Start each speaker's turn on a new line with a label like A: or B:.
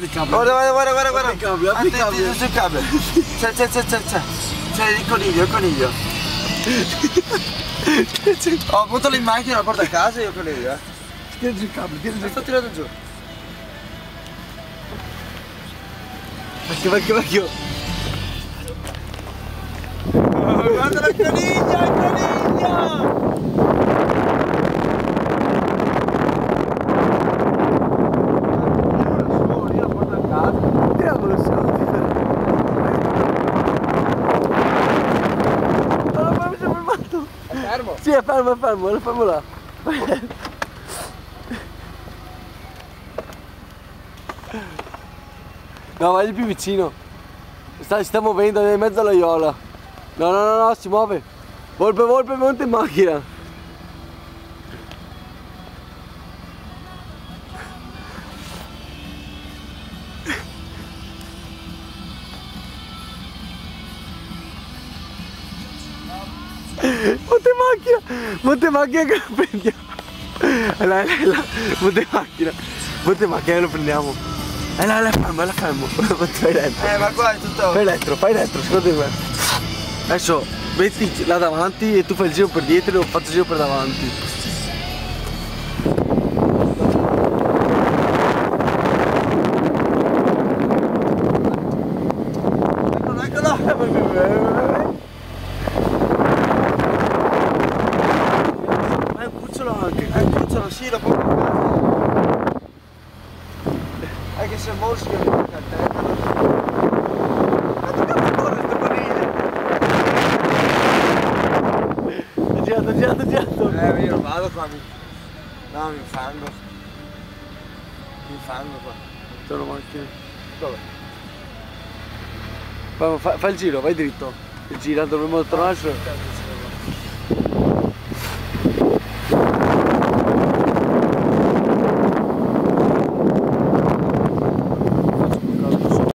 A: Guarda. Attenti sul cambio. C'è il coniglio. Oh, buttalo in macchina, la porta a casa e io con lei,
B: Tieni giù il cambio,
A: sto tirando giù.
B: Vecchio.
A: Guarda la coniglia! Io la porto a casa.
B: Tiriamolo su. Allora, mi sono fermato.
A: È fermo?
B: Sì, è fermo là. No, vai più vicino. Si sta muovendo, è in mezzo alla Iola. No, si muove. Volpe, monta in macchina. Monte in macchina che lo prendiamo. Là, monte in macchina che lo prendiamo. È là, fermo. Fai dentro.
A: Ma qua è tutto...
B: Fai dentro, secondo me. Adesso metti là davanti e tu fai il giro per dietro e io faccio il giro per davanti.
A: Eccolo!
B: È un cucciolo anche.
A: È un cucciolo, sì, lo porto a casa. Anche se molti che lo porta a terra.
B: Girato.
A: Io non vado qua, no, mi infango. Qua.
B: Sono macchine.
A: Dove?
B: Fai il giro, vai dritto. Gira, dovremmo tornare su.